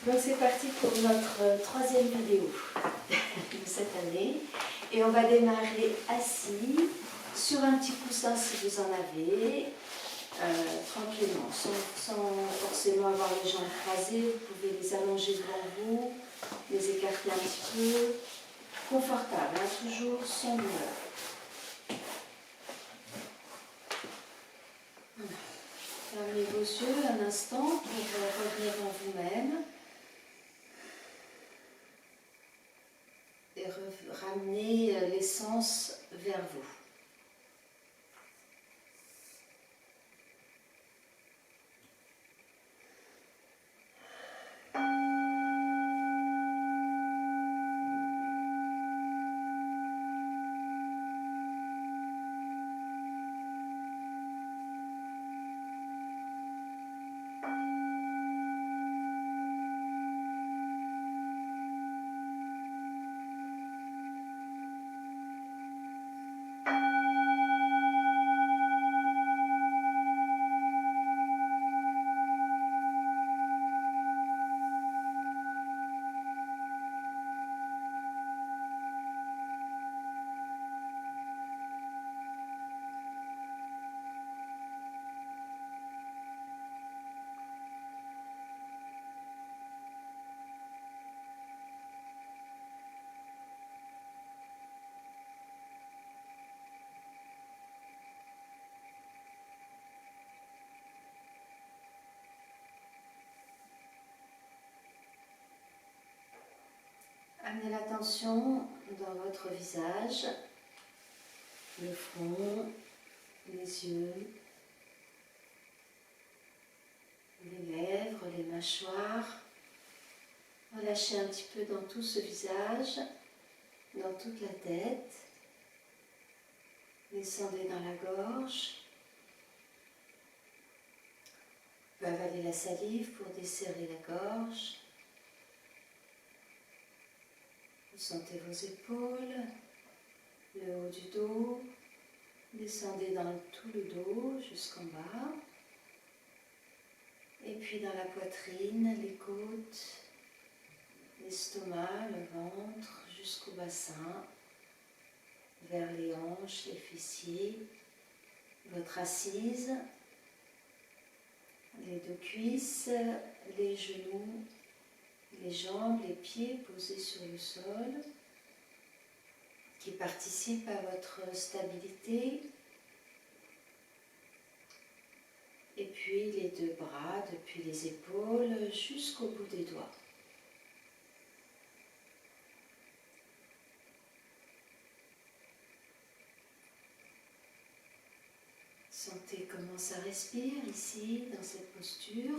Donc c'est parti pour notre troisième vidéo de cette année. Et on va démarrer assis, sur un petit coussin si vous en avez, tranquillement, sans forcément avoir les jambes croisées. Vous pouvez les allonger devant vous, les écarter un petit peu. Confortable, hein, toujours sans douleur. Voilà. Fermez vos yeux un instant pour revenir en vous-même. Et ramener l'essence vers vous. Amenez l'attention dans votre visage, le front, les yeux, les lèvres, les mâchoires. Relâchez un petit peu dans tout ce visage, dans toute la tête. Descendez dans la gorge. Vous pouvez avaler la salive pour desserrer la gorge. Vous sentez vos épaules, le haut du dos. Descendez dans tout le dos jusqu'en bas. Et puis dans la poitrine, les côtes, l'estomac, le ventre, jusqu'au bassin, vers les hanches, les fessiers, votre assise, les deux cuisses, les genoux, les jambes, les pieds posés sur le sol, qui participent à votre stabilité. Et puis les deux bras, depuis les épaules jusqu'au bout des doigts. Sentez comment ça respire ici, dans cette posture.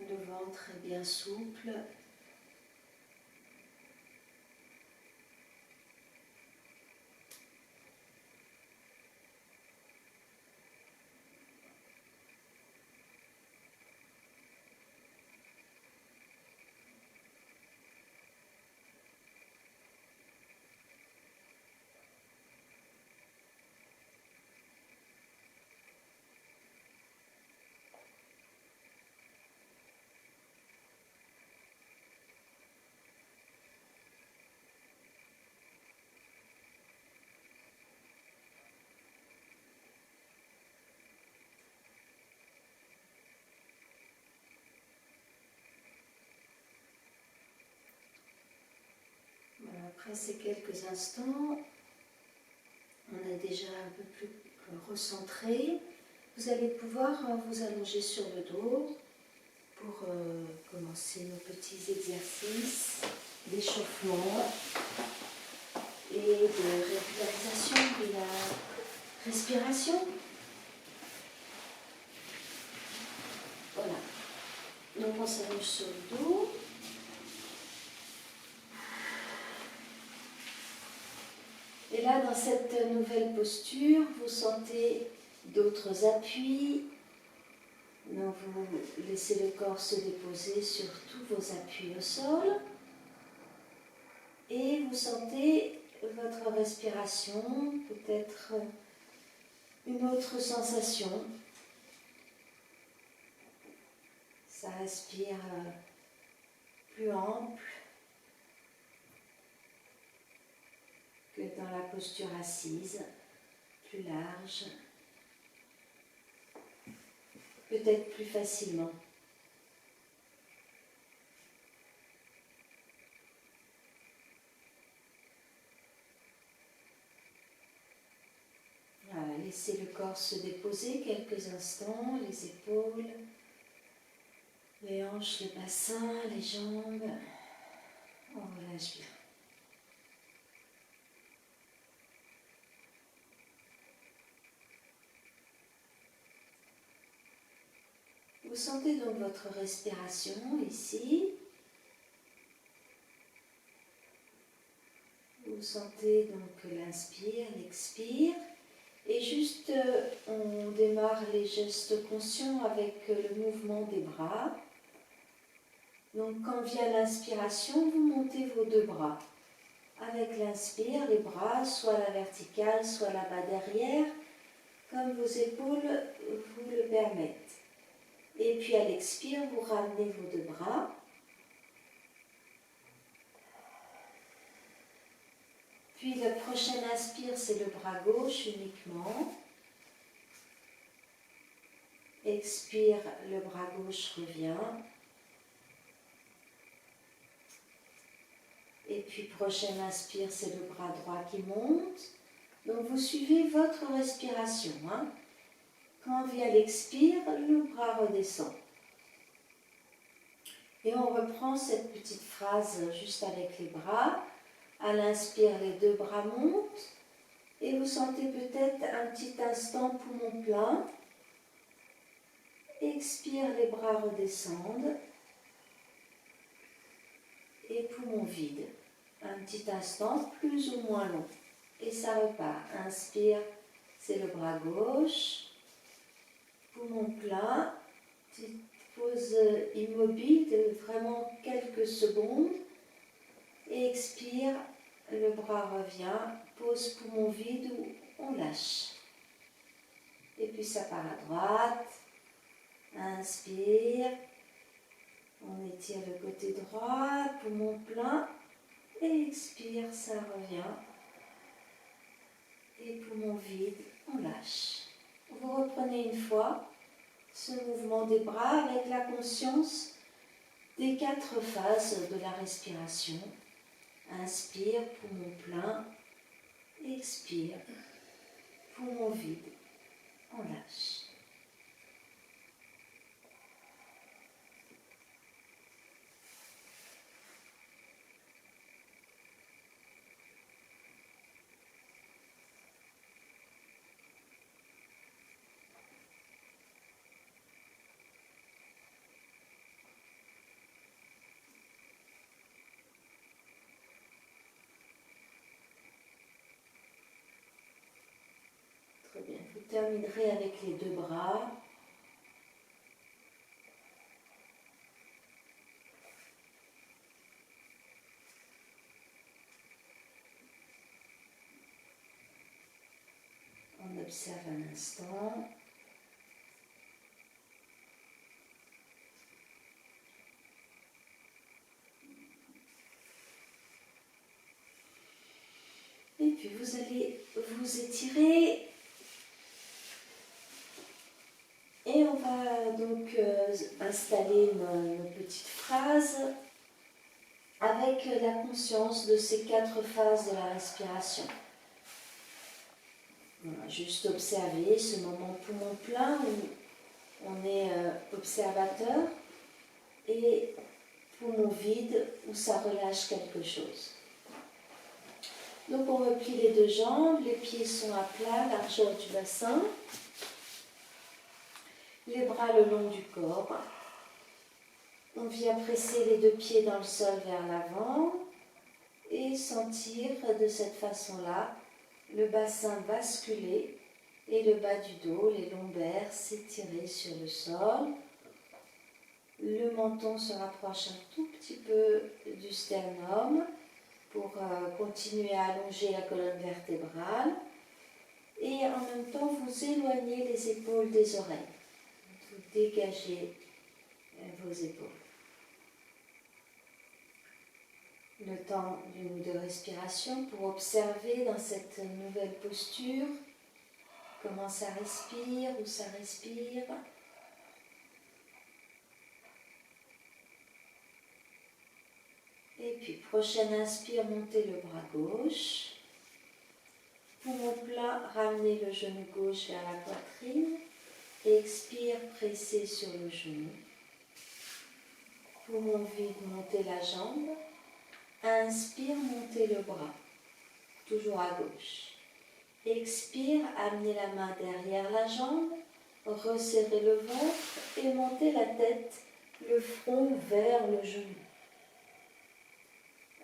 Le ventre est bien souple. Après ces quelques instants, on est déjà un peu plus recentré. Vous allez pouvoir vous allonger sur le dos pour commencer nos petits exercices d'échauffement et de régularisation de la respiration. Voilà. Donc on s'allonge sur le dos. Et là, dans cette nouvelle posture, vous sentez d'autres appuis. Donc vous laissez le corps se déposer sur tous vos appuis au sol. Et vous sentez votre respiration, peut-être une autre sensation. Ça respire plus ample que dans la posture assise, plus large, peut-être plus facilement. Voilà, laissez le corps se déposer quelques instants, les épaules, les hanches, le bassin, les jambes. On relâche bien. Vous sentez donc votre respiration ici. Vous sentez donc l'inspire, l'expire. Et juste, on démarre les gestes conscients avec le mouvement des bras. Donc quand vient l'inspiration, vous montez vos deux bras. Avec l'inspire, les bras, soit à la verticale, soit là-bas derrière, comme vos épaules vous le permettent. Et puis à l'expire, vous ramenez vos deux bras. Puis le prochain inspire, c'est le bras gauche uniquement. Expire, le bras gauche revient. Et puis prochain inspire, c'est le bras droit qui monte. Donc vous suivez votre respiration. Quand vient l'expire, le bras redescend. Et on reprend cette petite phrase juste avec les bras. À l'inspire, les deux bras montent. Et vous sentez peut-être un petit instant poumon plein. Expire, les bras redescendent. Et poumon vide. Un petit instant, plus ou moins long. Et ça repart. Inspire, c'est le bras gauche. Poumon plein. Petite pause immobile de vraiment quelques secondes. Et expire, le bras revient. Pause poumon vide où on lâche. Et puis ça part à droite. Inspire. On étire le côté droit, poumon plein. Et expire, ça revient. Et poumon vide, on lâche. Vous reprenez une fois ce mouvement des bras avec la conscience des 4 phases de la respiration. Inspire, poumon plein. Expire, poumon vide, on lâche. Très bien. Vous terminerez avec les deux bras. On observe un instant. Et puis vous allez vous étirer. Et on va donc installer une petite phrase avec la conscience de ces 4 phases de la respiration. Voilà, juste observer ce moment poumon plein où on est observateur et poumon vide où ça relâche quelque chose. Donc on replie les deux jambes, les pieds sont à plat, largeur du bassin. Les bras le long du corps. On vient presser les deux pieds dans le sol vers l'avant et sentir de cette façon-là le bassin basculer et le bas du dos, les lombaires s'étirer sur le sol. Le menton se rapproche un tout petit peu du sternum pour continuer à allonger la colonne vertébrale. Et en même temps, vous éloignez les épaules des oreilles. Vous dégagez vos épaules. Le temps d'une ou deux respirations pour observer dans cette nouvelle posture comment ça respire, où ça respire. Et puis, prochaine inspire, montez le bras gauche. Poumon plat, ramenez le genou gauche vers la poitrine. Expire, pressez sur le genou. Poumon vide, montez la jambe. Inspire, montez le bras, toujours à gauche. Expire, amenez la main derrière la jambe, resserrez le ventre et montez la tête, le front vers le genou.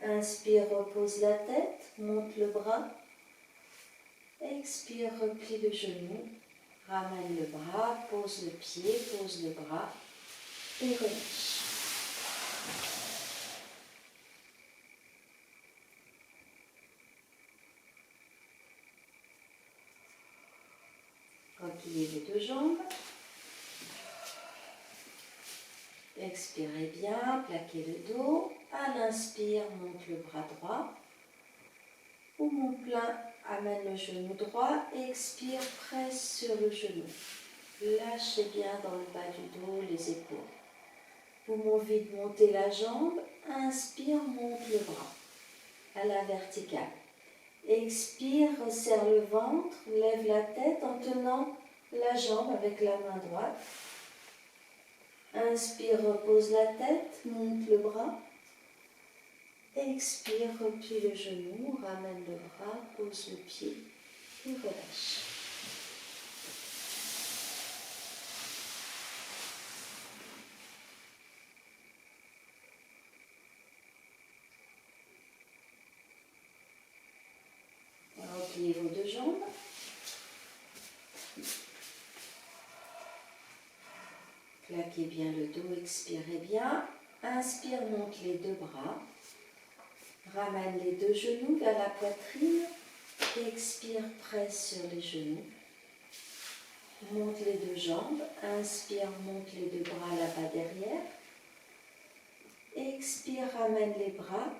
Inspire, repose la tête, monte le bras. Expire, replie le genou, ramène le bras, pose le pied, pose le bras et relâche. Repliez les deux jambes. Expirez bien, plaquez le dos. À l'inspire, monte le bras droit. Poumon plein, amène le genou droit. Expire, presse sur le genou. Lâchez bien dans le bas du dos les épaules. Poumon vide, montez la jambe. Inspire, monte le bras à la verticale. Expire, resserre le ventre, lève la tête en tenant la jambe avec la main droite. Inspire, repose la tête, monte le bras. Expire, replie le genou, ramène le bras, pose le pied et relâche. Repliez vos deux jambes. Plaquez bien le dos, expirez bien. Inspire, monte les deux bras. Ramène les deux genoux vers la poitrine. Expire, presse sur les genoux. Monte les deux jambes. Inspire, monte les deux bras là-bas derrière. Expire, ramène les bras.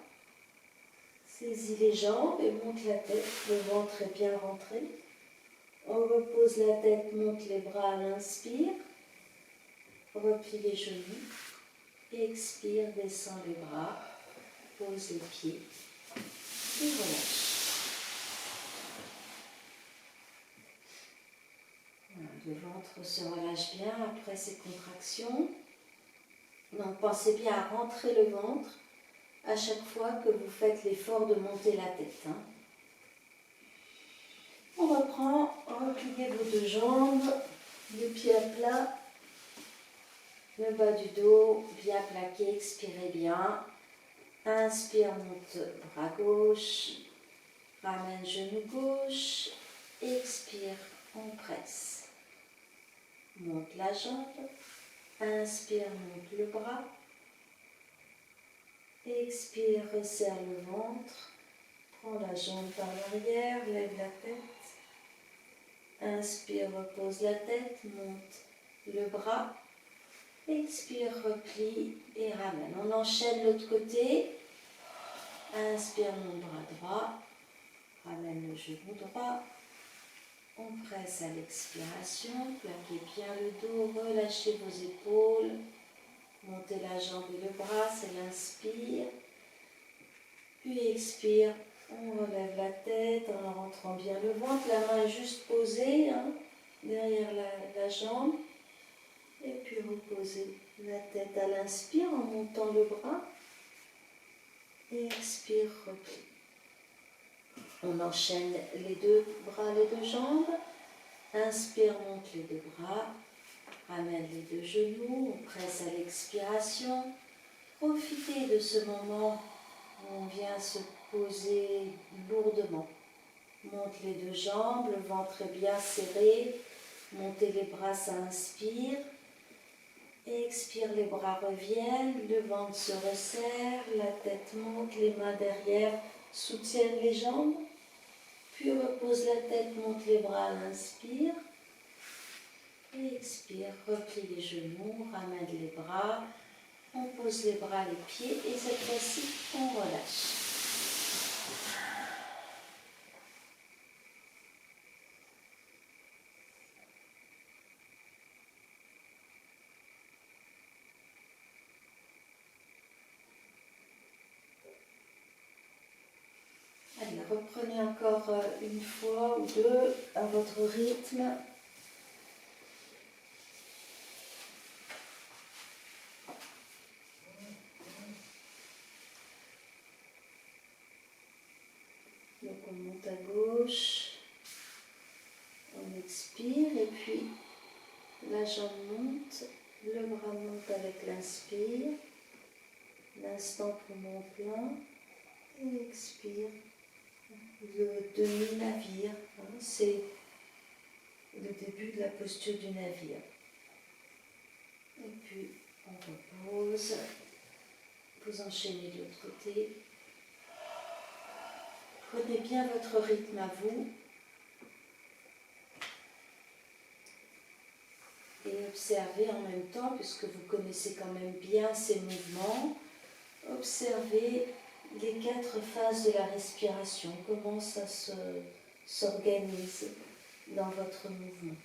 Saisis les jambes et monte la tête. Le ventre est bien rentré. On repose la tête, monte les bras à l'inspire. Replie les genoux. Expire, descend les bras. Pose les pieds. Et relâche. Voilà, le ventre se relâche bien après ces contractions. Donc pensez bien à rentrer le ventre à chaque fois que vous faites l'effort de monter la tête. On reprend, repliez vos deux jambes, les pieds à plat, le bas du dos bien plaqué, expirez bien. Inspire, monte bras gauche, ramène genou gauche, expire, on presse. Monte la jambe, inspire, monte le bras, expire, resserre le ventre, prends la jambe par l'arrière, lève la tête, inspire, repose la tête, monte le bras, expire, replie et ramène. On enchaîne l'autre côté. Inspire, mon bras droit. Ramène le genou droit. On presse à l'expiration. Plaquez bien le dos. Relâchez vos épaules. Montez la jambe et le bras. C'est l'inspire. Puis expire. On relève la tête en rentrant bien le ventre. La main est juste posée derrière la jambe. Et puis reposez la tête à l'inspire en montant le bras. Et expire, replie. On enchaîne les deux bras, les deux jambes. Inspire, monte les deux bras. Ramène les deux genoux. On presse à l'expiration. Profitez de ce moment où on vient se poser lourdement. Monte les deux jambes, le ventre est bien serré. Montez les bras, ça inspire. Expire, les bras reviennent, le ventre se resserre, la tête monte, les mains derrière soutiennent les jambes. Puis repose la tête, monte les bras à l'inspire. Et expire, replie les genoux, ramène les bras. On pose les bras, les pieds et cette fois-ci, on relâche. Allez, reprenez encore une fois ou deux à votre rythme. Donc on monte à gauche, on expire et puis la jambe monte, le bras monte avec l'inspire, l'instant poumon plein et expire. Le demi-navire, c'est le début de la posture du navire. Et puis on repose, vous enchaînez de l'autre côté. Prenez bien votre rythme à vous et observez en même temps, puisque vous connaissez quand même bien ces mouvements, observez les 4 phases de la respiration, comment ça s'organise dans votre mouvement.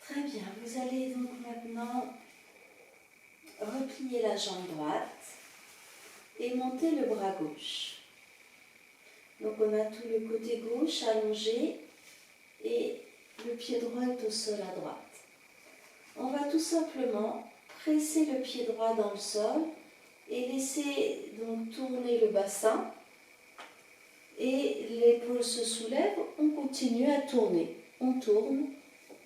Très bien, vous allez donc maintenant replier la jambe droite et monter le bras gauche. Donc on a tout le côté gauche allongé et le pied droit est au sol à droite. On va tout simplement presser le pied droit dans le sol et laisser donc tourner le bassin et l'épaule se soulève, on continue à tourner. On tourne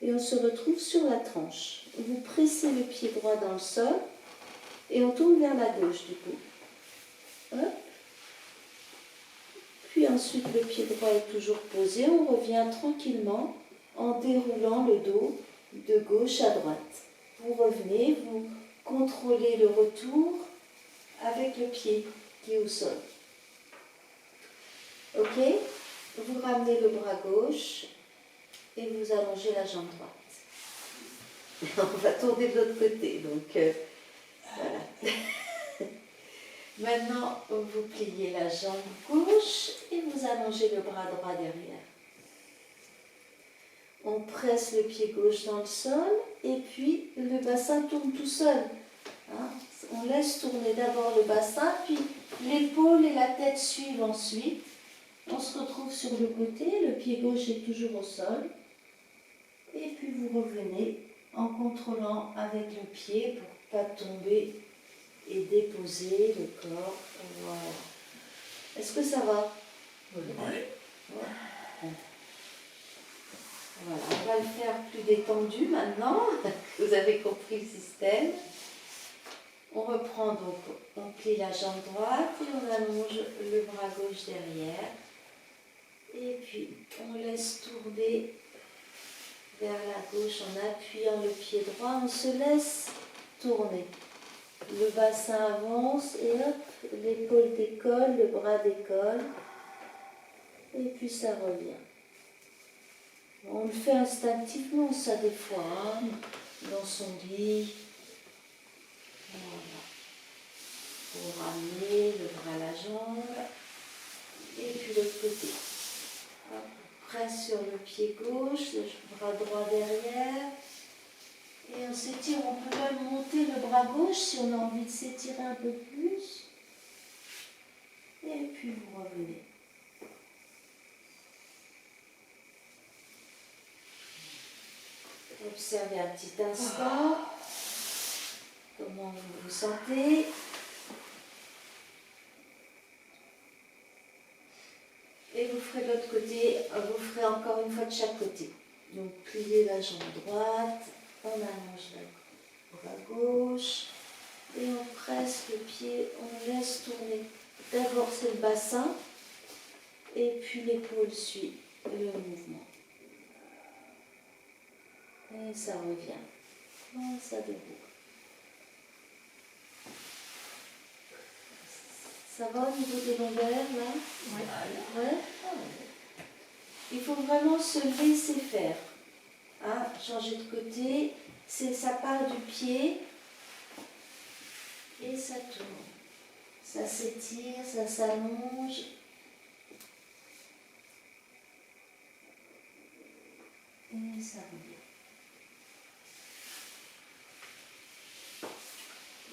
et on se retrouve sur la tranche. Vous pressez le pied droit dans le sol et on tourne vers la gauche du coup. Hop. Puis ensuite le pied droit est toujours posé, on revient tranquillement en déroulant le dos de gauche à droite. Vous revenez, vous contrôlez le retour avec le pied qui est au sol. Ok? Vous ramenez le bras gauche et vous allongez la jambe droite. On va tourner de l'autre côté, donc voilà. Maintenant, vous pliez la jambe gauche et vous allongez le bras droit derrière. On presse le pied gauche dans le sol et puis le bassin tourne tout seul. Hein? On laisse tourner d'abord le bassin, puis l'épaule et la tête suivent ensuite. On se retrouve sur le côté, le pied gauche est toujours au sol. Et puis vous revenez en contrôlant avec le pied pour ne pas tomber et déposer le corps. Voilà. Est-ce que ça va? Oui. Ouais. Voilà, on va le faire plus détendu maintenant. Vous avez compris le système. On reprend donc, on plie la jambe droite et on allonge le bras gauche derrière. Et puis on laisse tourner vers la gauche en appuyant le pied droit. On se laisse tourner. Le bassin avance et hop, l'épaule décolle, le bras décolle. Et puis ça revient. On le fait instinctivement, ça, des fois, hein, dans son lit. Voilà. Pour ramener le bras à la jambe. Et puis l'autre côté. Hop, presse sur le pied gauche, le bras droit derrière. Et on s'étire, on peut même monter le bras gauche si on a envie de s'étirer un peu plus. Et puis vous revenez. Observez un petit instant comment vous vous sentez. Et vous ferez de l'autre côté, vous ferez encore une fois de chaque côté. Donc pliez la jambe droite, on allonge le bras gauche et on presse le pied, on laisse tourner. D'abord c'est le bassin et puis l'épaule suit le mouvement. Et ça revient. Et ça déboucle. Ça va au niveau des lombaires là? Oui. Ouais. Il faut vraiment se laisser faire. Hein, changer de côté, ça part du pied et ça tourne. Ça s'étire, ça s'allonge. Et ça revient.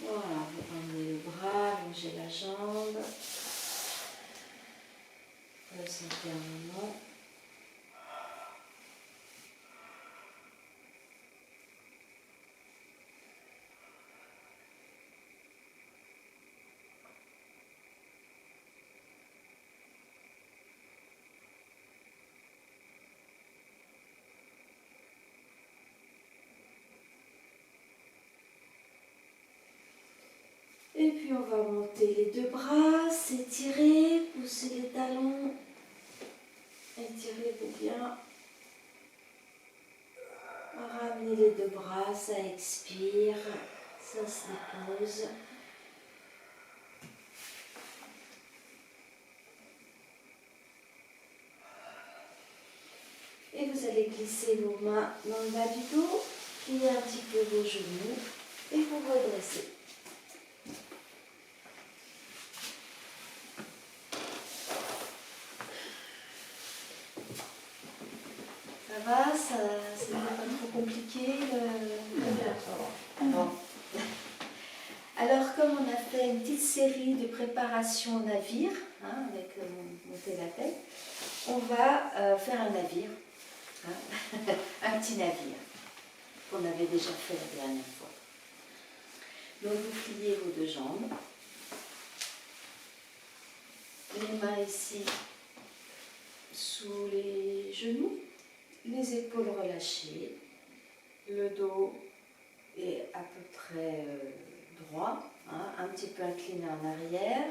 Voilà, vous ramenez le bras, allongez la jambe. Ressentez un moment. Et puis on va monter les deux bras, s'étirer, pousser les talons, étirez-vous bien. Ramenez les deux bras, ça expire, ça se dépose. Et vous allez glisser vos mains dans le bas du dos, plier un petit peu vos genoux et vous redressez. Ça va, c'est pas trop compliqué Bon. Alors, comme on a fait une petite série de préparation au navire, hein, avec monter la tête, on va faire un navire, hein, un petit navire, qu'on avait déjà fait la dernière fois. Donc, vous pliez vos deux jambes, les mains ici sous les genoux, les épaules relâchées, le dos est à peu près droit, hein, un petit peu incliné en arrière.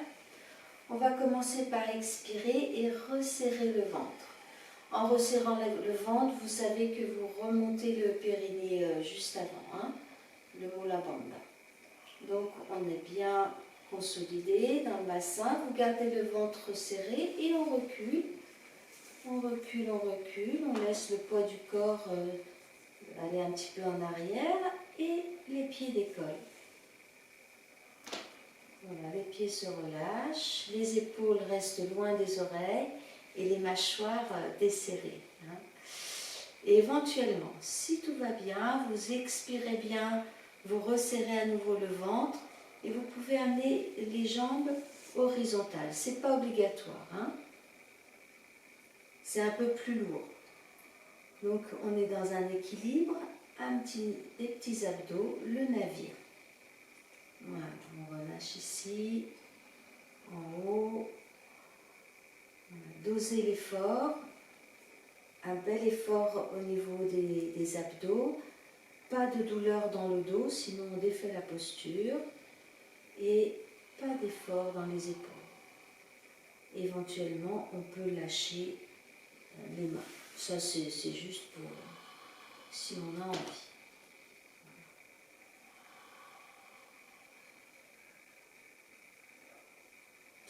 On va commencer par expirer et resserrer le ventre. En resserrant le ventre, vous savez que vous remontez le périnée juste avant, hein, le moula bandha. Donc on est bien consolidé dans le bassin, vous gardez le ventre serré et on recule. On recule, on laisse le poids du corps aller un petit peu en arrière et les pieds décollent. Voilà, les pieds se relâchent, les épaules restent loin des oreilles et les mâchoires desserrées. Hein. Et éventuellement, si tout va bien, vous expirez bien, vous resserrez à nouveau le ventre et vous pouvez amener les jambes horizontales. Ce n'est pas obligatoire. Hein. C'est un peu plus lourd. Donc on est dans un équilibre, des petits abdos, le navire. Voilà, on relâche ici, en haut. Dosez l'effort, un bel effort au niveau des abdos, pas de douleur dans le dos, sinon on défait la posture, et pas d'effort dans les épaules. Éventuellement, on peut lâcher les mains. Ça, c'est juste pour si on a envie.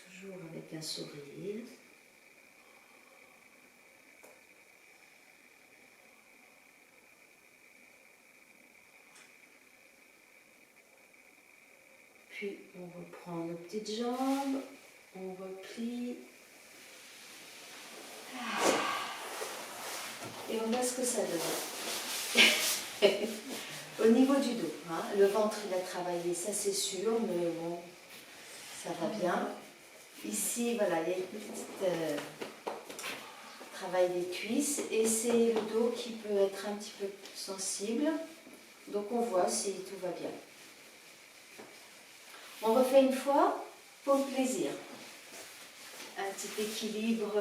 Toujours avec un sourire. Puis on reprend nos petites jambes, on replie. Et on voit ce que ça donne. Au niveau du dos, hein, le ventre il a travaillé, ça c'est sûr, mais bon, ça va bien. Ici, voilà, il y a une petite travail des cuisses et c'est le dos qui peut être un petit peu sensible. Donc on voit si tout va bien. On refait une fois pour le plaisir. Un petit équilibre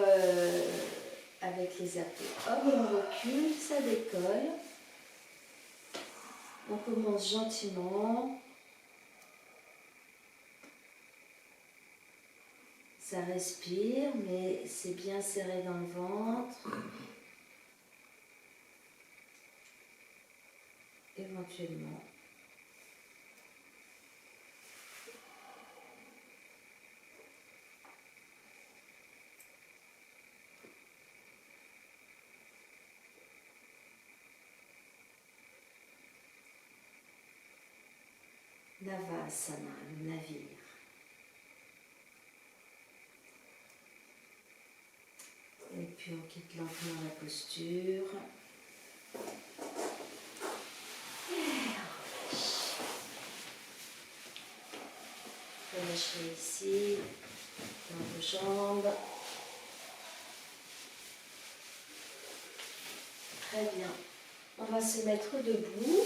avec les abdos. Hop, on recule, ça décolle. On commence gentiment. Ça respire, mais c'est bien serré dans le ventre. Éventuellement. Navasana, le navire. Et puis on quitte lentement la posture. Relâchez ici, dans vos jambes. Très bien. On va se mettre debout.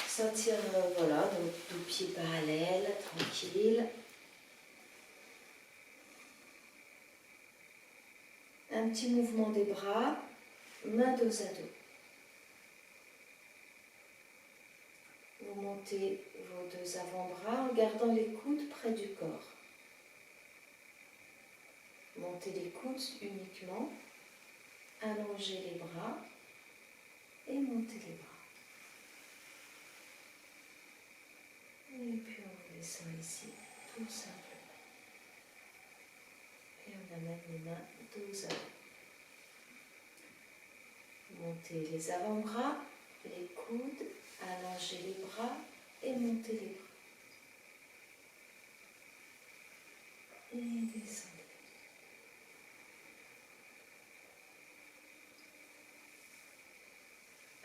Sentir, voilà, donc deux pieds parallèles, tranquille. Un petit mouvement des bras, main dos à dos. Vous montez vos deux avant-bras en gardant les coudes près du corps. Montez les coudes uniquement, allongez les bras et montez les bras. Et puis on descend ici, tout simplement. Et on amène les mains dos à dos. Montez les avant-bras, les coudes, allongez les bras et montez les bras. Et descendez.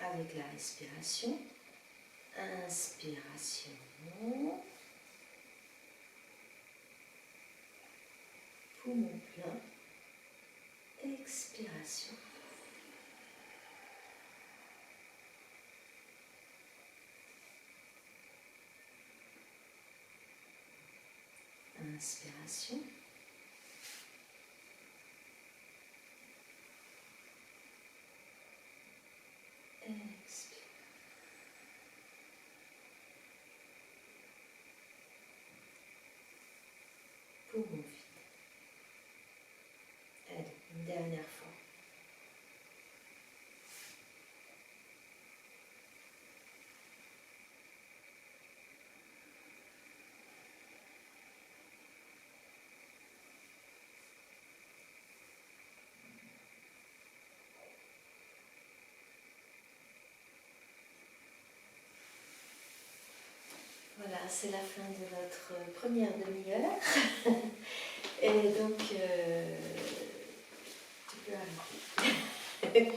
Avec la respiration, inspiration, poumon plein, expiration. Inspiration. Expire. Poumon vide. Allez, une dernière fois. Voilà, c'est la fin de notre première demi-heure. Et donc, tu peux arrêter.